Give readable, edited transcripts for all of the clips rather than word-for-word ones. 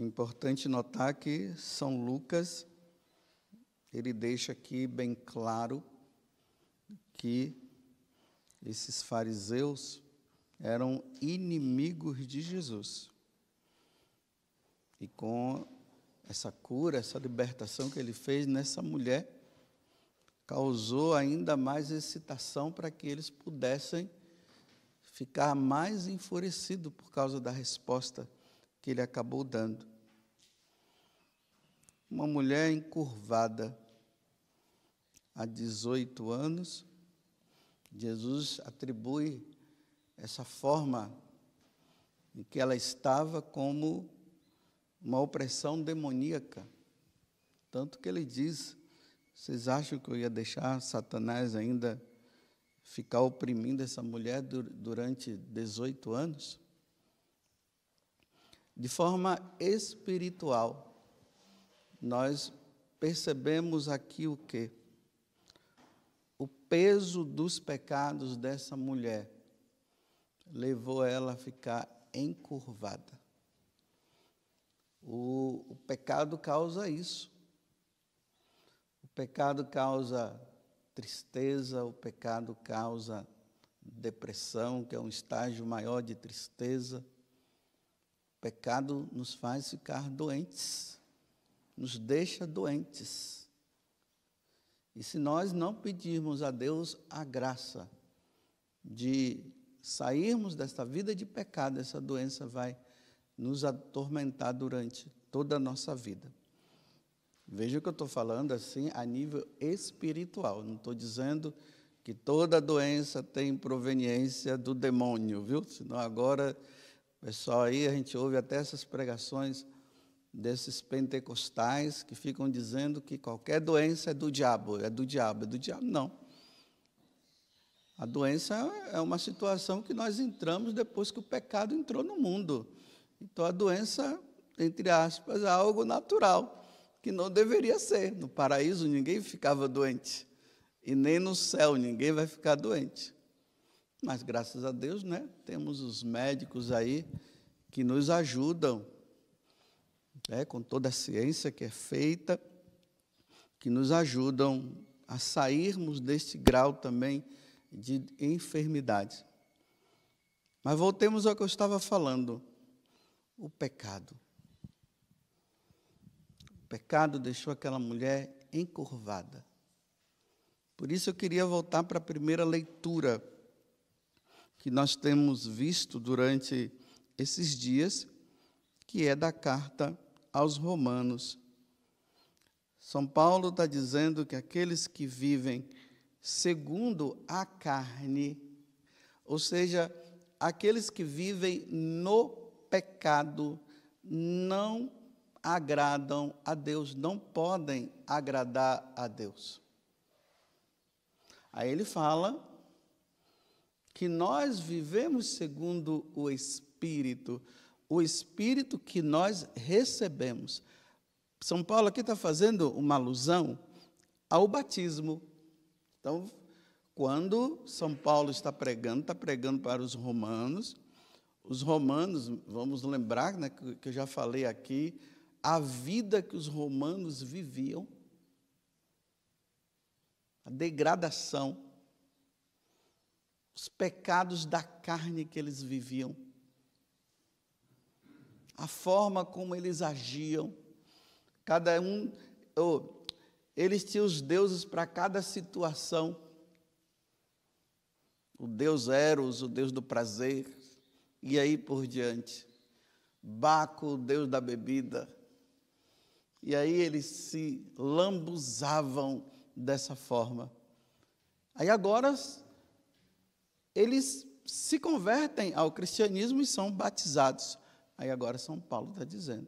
É importante notar que São Lucas, ele deixa aqui bem claro que esses fariseus eram inimigos de Jesus. E com essa cura, essa libertação que ele fez nessa mulher, causou ainda mais excitação para que eles pudessem ficar mais enfurecidos por causa da resposta que ele acabou dando. Uma mulher encurvada há 18 anos, Jesus atribui essa forma em que ela estava como uma opressão demoníaca. Tanto que ele diz: vocês acham que eu ia deixar Satanás ainda ficar oprimindo essa mulher durante 18 anos? De forma espiritual, nós percebemos aqui o quê? O peso dos pecados dessa mulher levou ela a ficar encurvada. O pecado causa isso. O pecado causa tristeza, o pecado causa depressão, que é um estágio maior de tristeza. O pecado nos faz ficar doentes, nos deixa doentes. E se nós não pedirmos a Deus a graça de sairmos desta vida de pecado, essa doença vai nos atormentar durante toda a nossa vida. Veja que eu estou falando assim a nível espiritual, não estou dizendo que toda doença tem proveniência do demônio, viu? Senão agora, pessoal, aí a gente ouve até essas pregações desses pentecostais que ficam dizendo que qualquer doença é do diabo, é do diabo, é do diabo. Não. A doença é uma situação que nós entramos depois que o pecado entrou no mundo. Então, a doença, entre aspas, é algo natural, que não deveria ser. No paraíso, ninguém ficava doente. E nem no céu, ninguém vai ficar doente. Mas, graças a Deus, né, temos os médicos aí que nos ajudam, com toda a ciência que é feita, que nos ajudam a sairmos deste grau também de enfermidade. Mas voltemos ao que eu estava falando. O pecado. O pecado deixou aquela mulher encurvada. Por isso eu queria voltar para a primeira leitura que nós temos visto durante esses dias, que é da carta aos Romanos. São Paulo está dizendo que aqueles que vivem segundo a carne, ou seja, aqueles que vivem no pecado, não agradam a Deus, não podem agradar a Deus. Aí ele fala que nós vivemos segundo o Espírito que nós recebemos. São Paulo aqui está fazendo uma alusão ao batismo. Então, quando São Paulo está pregando para os romanos, vamos lembrar, né, que eu já falei aqui, a vida que os romanos viviam, a degradação, os pecados da carne que eles viviam, a forma como eles agiam, cada um, eles tinham os deuses para cada situação. O deus Eros, o deus do prazer, e aí por diante. Baco, o deus da bebida. E aí eles se lambuzavam dessa forma. Aí agora eles se convertem ao cristianismo e são batizados. Aí agora São Paulo está dizendo: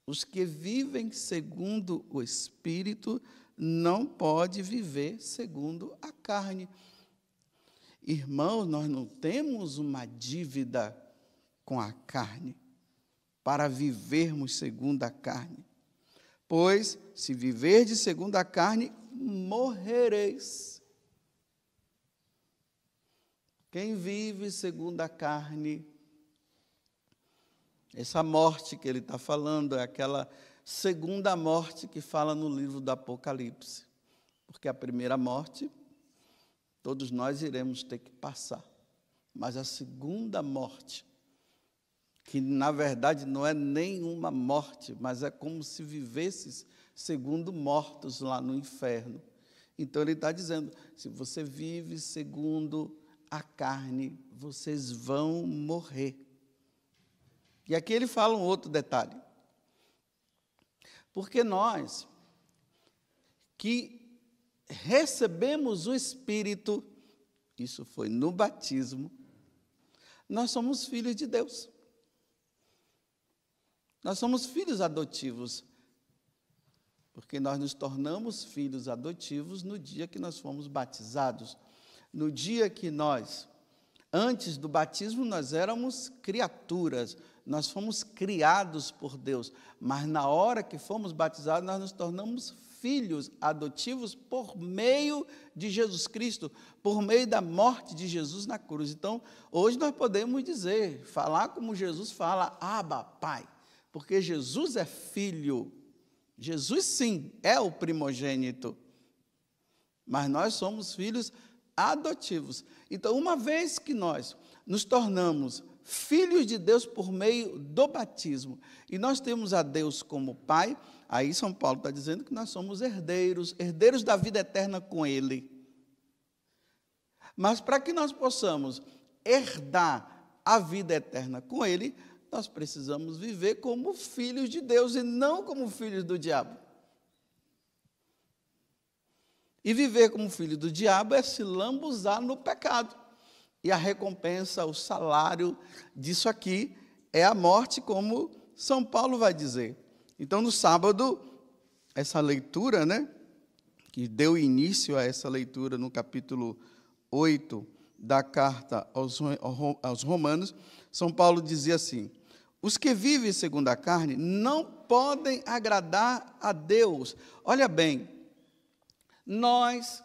os que vivem segundo o Espírito não podem viver segundo a carne. Irmãos, nós não temos uma dívida com a carne para vivermos segundo a carne. Pois, se viverdes segundo a carne, morrereis. Quem vive segundo a carne Essa morte que ele está falando é aquela segunda morte que fala no livro do Apocalipse. Porque a primeira morte, todos nós iremos ter que passar. Mas a segunda morte, que na verdade não é nenhuma morte, mas é como se vivesses segundo mortos lá no inferno. Então ele está dizendo, se você vive segundo a carne, vocês vão morrer. E aqui ele fala um outro detalhe. Porque nós que recebemos o Espírito, isso foi no batismo, nós somos filhos de Deus. Nós somos filhos adotivos, porque nós nos tornamos filhos adotivos no dia que nós fomos batizados. No dia que nós, antes do batismo, nós éramos criaturas, nós fomos criados por Deus, mas na hora que fomos batizados, nós nos tornamos filhos adotivos por meio de Jesus Cristo, por meio da morte de Jesus na cruz. Então, hoje nós podemos dizer, falar como Jesus fala, Abba, Pai, porque Jesus é filho. Jesus, sim, é o primogênito, mas nós somos filhos adotivos. Então, uma vez que nós nos tornamos filhos de Deus por meio do batismo, e nós temos a Deus como Pai, aí São Paulo está dizendo que nós somos herdeiros, herdeiros da vida eterna com Ele. Mas para que nós possamos herdar a vida eterna com Ele, nós precisamos viver como filhos de Deus e não como filhos do diabo. E viver como filho do diabo é se lambuzar no pecado. E a recompensa, o salário disso aqui é a morte, como São Paulo vai dizer. Então, no sábado, essa leitura, que deu início a essa leitura no capítulo 8 da carta aos Romanos, São Paulo dizia assim: os que vivem segundo a carne não podem agradar a Deus. Olha bem, nós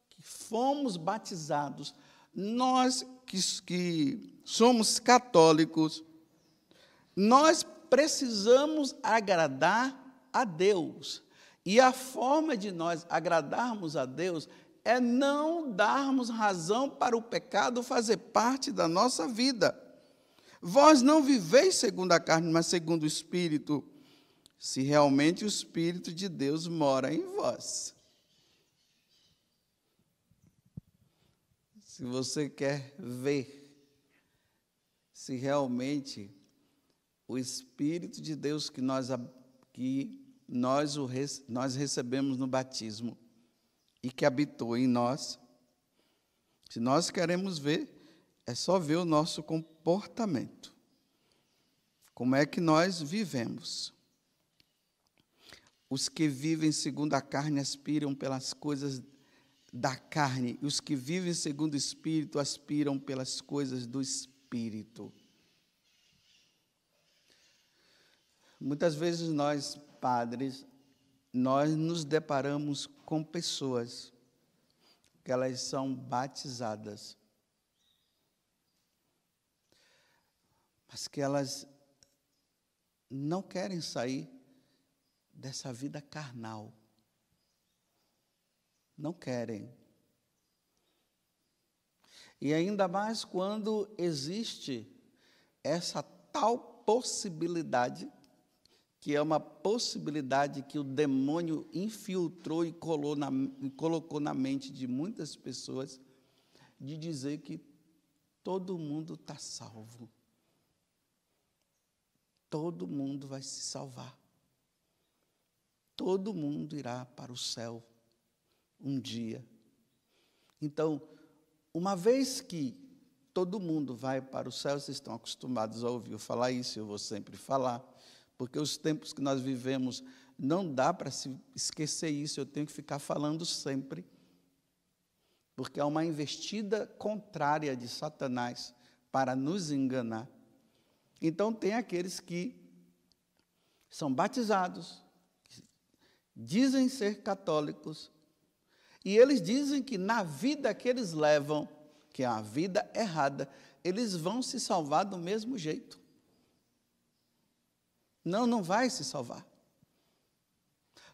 que fomos batizados, nós que somos católicos, nós precisamos agradar a Deus. E a forma de nós agradarmos a Deus é não darmos razão para o pecado fazer parte da nossa vida. Vós não viveis segundo a carne, mas segundo o Espírito, se realmente o Espírito de Deus mora em vós. Se você quer ver se realmente o Espírito de Deus que nós recebemos no batismo e que habitou em nós, se nós queremos ver, é só ver o nosso comportamento. Como é que nós vivemos? Os que vivem segundo a carne aspiram pelas coisas da carne, e os que vivem segundo o Espírito aspiram pelas coisas do Espírito. Muitas vezes nós, padres, nós nos deparamos com pessoas que elas são batizadas, mas que elas não querem sair dessa vida carnal. Não querem. E ainda mais quando existe essa tal possibilidade, que é uma possibilidade que o demônio infiltrou e colocou na mente de muitas pessoas, de dizer que todo mundo está salvo. Todo mundo vai se salvar. Todo mundo irá para o céu um dia. Então, uma vez que todo mundo vai para o céu, vocês estão acostumados a ouvir eu falar isso, eu vou sempre falar, porque os tempos que nós vivemos, não dá para se esquecer isso, eu tenho que ficar falando sempre, porque há uma investida contrária de Satanás para nos enganar. Então, tem aqueles que são batizados, dizem ser católicos, e eles dizem que na vida que eles levam, que é a vida errada, eles vão se salvar do mesmo jeito. Não, não vai se salvar.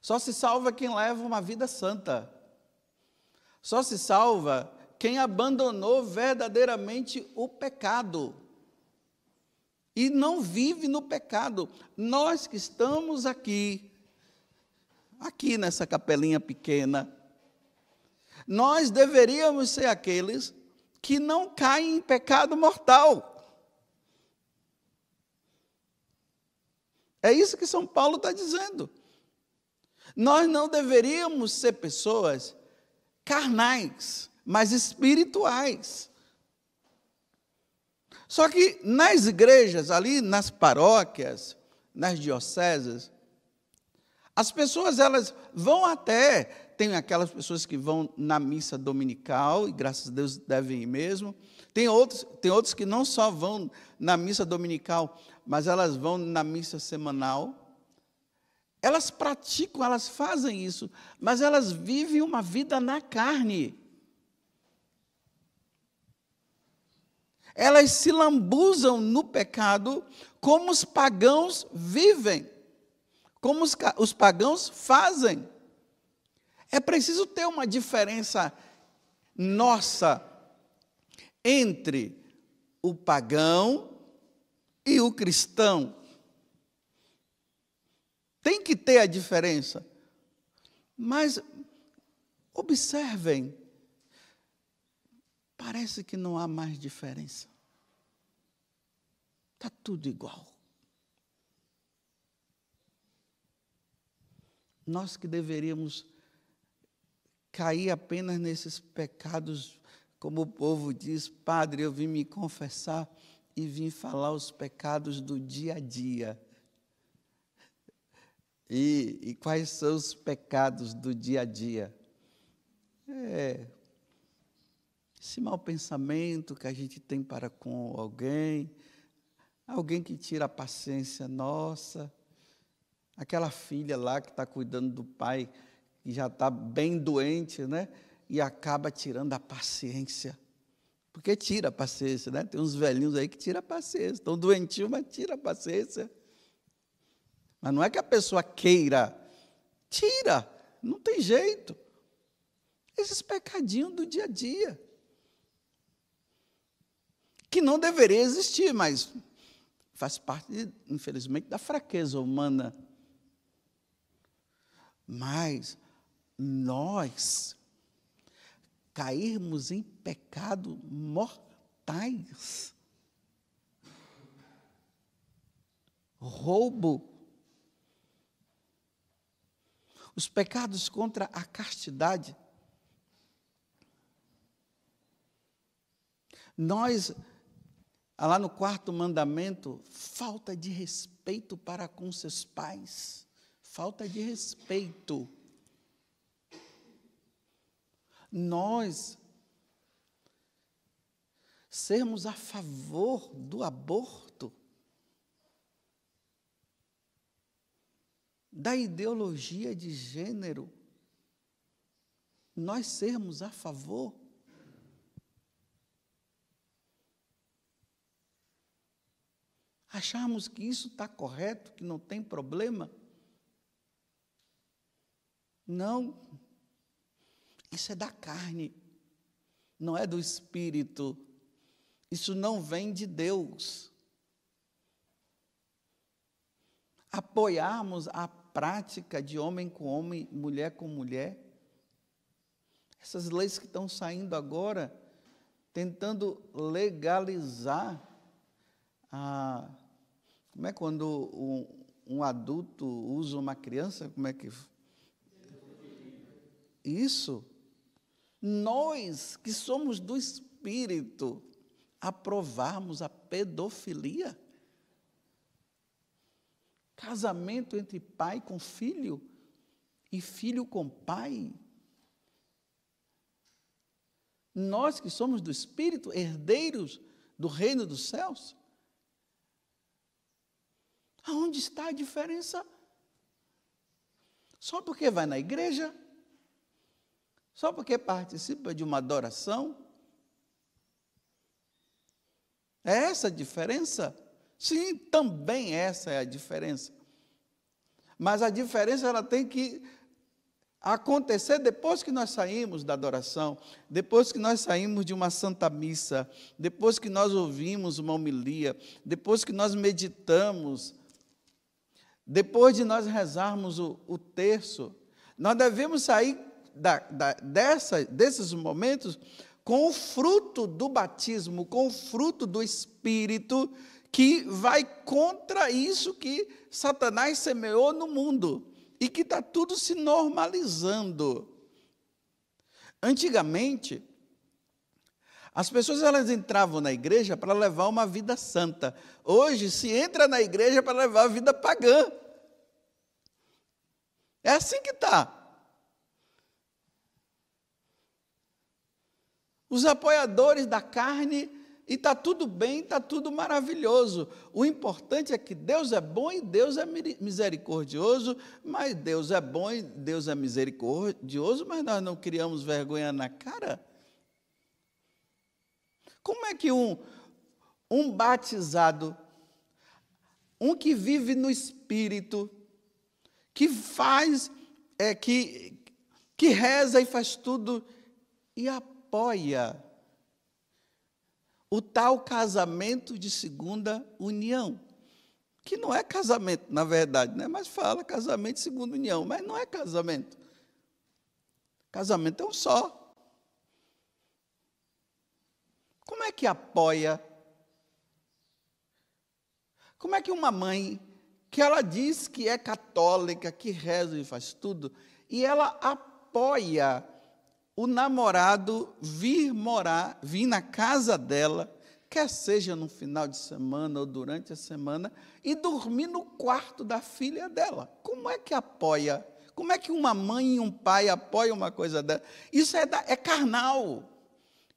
Só se salva quem leva uma vida santa. Só se salva quem abandonou verdadeiramente o pecado e não vive no pecado. Nós que estamos aqui nessa capelinha pequena, nós deveríamos ser aqueles que não caem em pecado mortal. É isso que São Paulo está dizendo. Nós não deveríamos ser pessoas carnais, mas espirituais. Só que nas igrejas, ali nas paróquias, nas dioceses, as pessoas elas vão até, tem aquelas pessoas que vão na missa dominical, e graças a Deus devem ir mesmo, tem outros que não só vão na missa dominical, mas elas vão na missa semanal. Elas praticam, elas fazem isso, mas elas vivem uma vida na carne. Elas se lambuzam no pecado como os pagãos vivem, como os pagãos fazem. É preciso ter uma diferença nossa entre o pagão e o cristão. Tem que ter a diferença. Mas, observem, parece que não há mais diferença. Está tudo igual. Nós que deveríamos cair apenas nesses pecados, como o povo diz, Padre, eu vim me confessar e vim falar os pecados do dia a dia. E quais são os pecados do dia a dia? Esse mau pensamento que a gente tem para com alguém que tira a paciência nossa, aquela filha lá que está cuidando do pai, que já está bem doente, né? E acaba tirando a paciência. Porque tira a paciência, né? Tem uns velhinhos aí que tiram a paciência, estão doentinhos, mas tira a paciência. Mas não é que a pessoa queira, tira, não tem jeito. Esses pecadinhos do dia a dia, que não deveria existir, mas faz parte, infelizmente, da fraqueza humana. Mas nós cairmos em pecado mortais, roubo, os pecados contra a castidade. Nós, lá no 4º mandamento, falta de respeito para com seus pais. Falta de respeito. Nós sermos a favor do aborto, da ideologia de gênero, nós sermos a favor. Acharmos que isso está correto, que não tem problema. Não, isso é da carne, não é do espírito, isso não vem de Deus. Apoiarmos a prática de homem com homem, mulher com mulher, essas leis que estão saindo agora, tentando legalizar como é quando um adulto usa uma criança, como é que... Isso, nós que somos do Espírito, aprovarmos a pedofilia. Casamento entre pai com filho e filho com pai. Nós que somos do Espírito, herdeiros do reino dos céus. Aonde está a diferença? Só porque vai na igreja? Só porque participa de uma adoração? É essa a diferença? Sim, também essa é a diferença. Mas a diferença ela tem que acontecer depois que nós saímos da adoração, depois que nós saímos de uma santa missa, depois que nós ouvimos uma homilia, depois que nós meditamos, depois de nós rezarmos o terço. Nós devemos sair desses momentos com o fruto do batismo, com o fruto do Espírito, que vai contra isso que Satanás semeou no mundo e que está tudo se normalizando. Antigamente, as pessoas elas entravam na igreja para levar uma vida santa. Hoje se entra na igreja para levar a vida pagã. É assim que está. Os apoiadores da carne, e está tudo bem, está tudo maravilhoso. O importante é que Deus é bom e Deus é misericordioso, mas Deus é bom e Deus é misericordioso, mas nós não criamos vergonha na cara. Como é que um batizado, um que vive no Espírito, que faz, que reza e faz tudo, e apoia o tal casamento de segunda união, que não é casamento, na verdade, né? Mas fala casamento de segunda união, mas não é casamento. Casamento é um só. Como é que apoia? Como é que uma mãe, que ela diz que é católica, que reza e faz tudo, e ela apoia o namorado vir na casa dela, quer seja no final de semana ou durante a semana, e dormir no quarto da filha dela? Como é que apoia? Como é que uma mãe e um pai apoiam uma coisa dessa? Isso é carnal.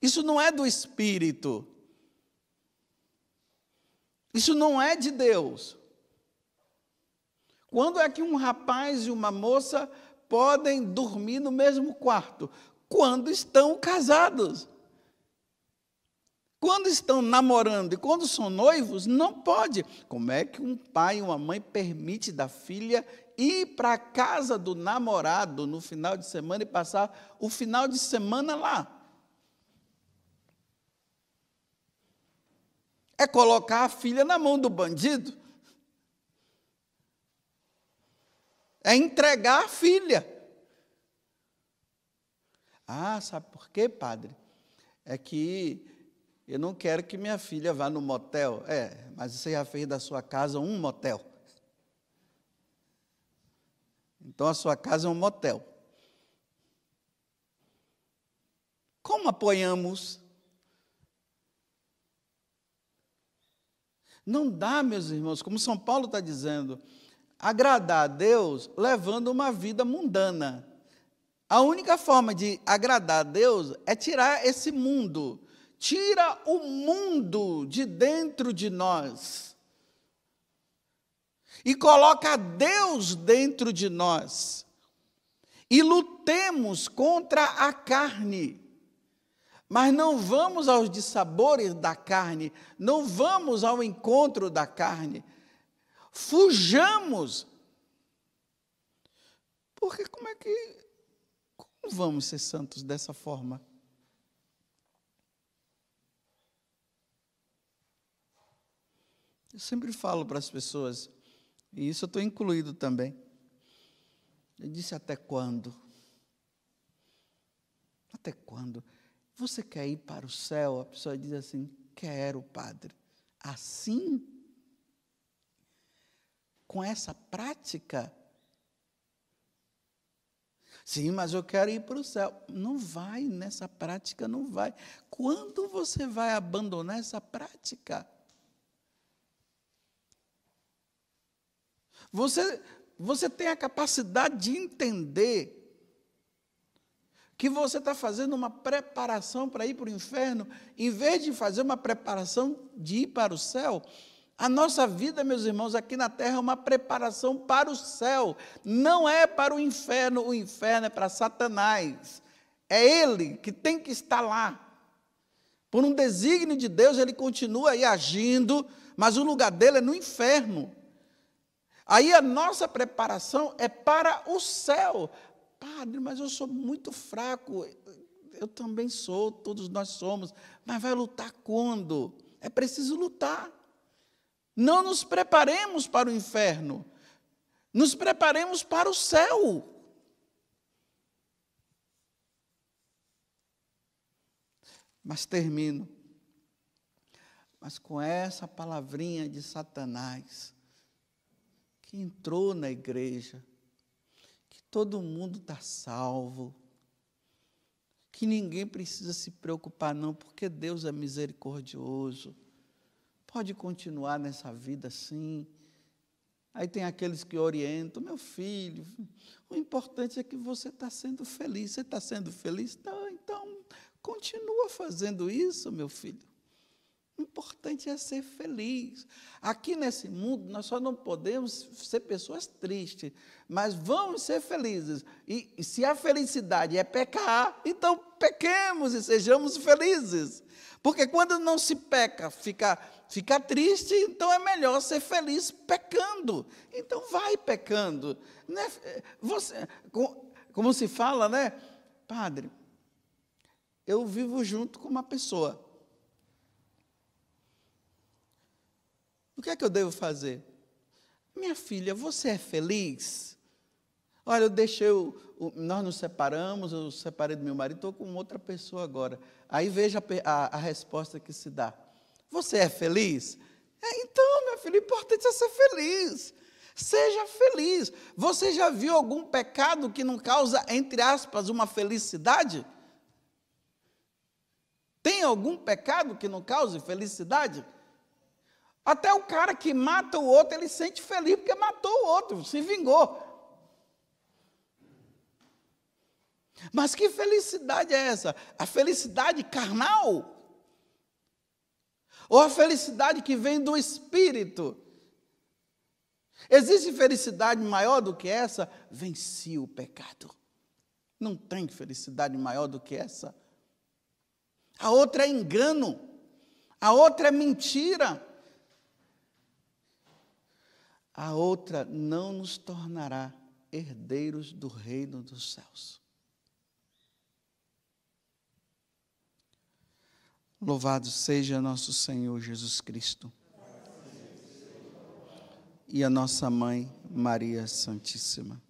Isso não é do Espírito. Isso não é de Deus. Quando é que um rapaz e uma moça podem dormir no mesmo quarto? Quando estão casados. Quando estão namorando e quando são noivos, não pode. Como é que um pai e uma mãe permite da filha ir para a casa do namorado no final de semana e passar o final de semana lá? É colocar a filha na mão do bandido. É entregar a filha. Ah, sabe por quê, padre? É que eu não quero que minha filha vá no motel. Mas você já fez da sua casa um motel. Então a sua casa é um motel. Como apoiamos? Não dá, meus irmãos, como São Paulo está dizendo, agradar a Deus levando uma vida mundana. A única forma de agradar a Deus é tirar esse mundo. Tira o mundo de dentro de nós. E coloca Deus dentro de nós. E lutemos contra a carne. Mas não vamos aos dissabores da carne. Não vamos ao encontro da carne. Fujamos. Porque como vamos ser santos dessa forma? Eu sempre falo para as pessoas, e isso eu estou incluído também. Eu disse, até quando? Até quando? Você quer ir para o céu? A pessoa diz assim, quero, padre. Assim? Com essa prática? Sim, mas eu quero ir para o céu. Não vai, nessa prática não vai. Quando você vai abandonar essa prática? Você tem a capacidade de entender que você está fazendo uma preparação para ir para o inferno, em vez de fazer uma preparação de ir para o céu. A nossa vida, meus irmãos, aqui na terra é uma preparação para o céu, não é para o inferno é para Satanás. É ele que tem que estar lá. Por um desígnio de Deus, ele continua aí agindo, mas o lugar dele é no inferno. Aí a nossa preparação é para o céu. Padre, mas eu sou muito fraco. Eu também sou, todos nós somos. Mas vai lutar quando? É preciso lutar. Não nos preparemos para o inferno. Nos preparemos para o céu. Mas termino. Mas com essa palavrinha de Satanás, que entrou na igreja, que todo mundo está salvo, que ninguém precisa se preocupar não, porque Deus é misericordioso, pode continuar nessa vida assim. Aí tem aqueles que orientam, meu filho, o importante é que você está sendo feliz. Você está sendo feliz? Não, então continua fazendo isso, meu filho. O importante é ser feliz. Aqui nesse mundo, nós só não podemos ser pessoas tristes, mas vamos ser felizes. E se a felicidade é pecar, então pequemos e sejamos felizes. Porque quando não se peca, fica triste, então é melhor ser feliz pecando. Então vai pecando. Né? Você, como se fala, né? Padre, eu vivo junto com uma pessoa. O que é que eu devo fazer? Minha filha, você é feliz? Olha, nós nos separamos, eu separei do meu marido, estou com outra pessoa agora. Aí veja a resposta que se dá. Você é feliz? Então, minha filha, o importante é ser feliz. Seja feliz. Você já viu algum pecado que não causa, entre aspas, uma felicidade? Tem algum pecado que não cause felicidade? Até o cara que mata o outro, ele sente feliz porque matou o outro, se vingou. Mas que felicidade é essa? A felicidade carnal? Ou a felicidade que vem do Espírito? Existe felicidade maior do que essa? Venci o pecado. Não tem felicidade maior do que essa. A outra é engano. A outra é mentira. A outra não nos tornará herdeiros do reino dos céus. Louvado seja nosso Senhor Jesus Cristo e a nossa Mãe Maria Santíssima.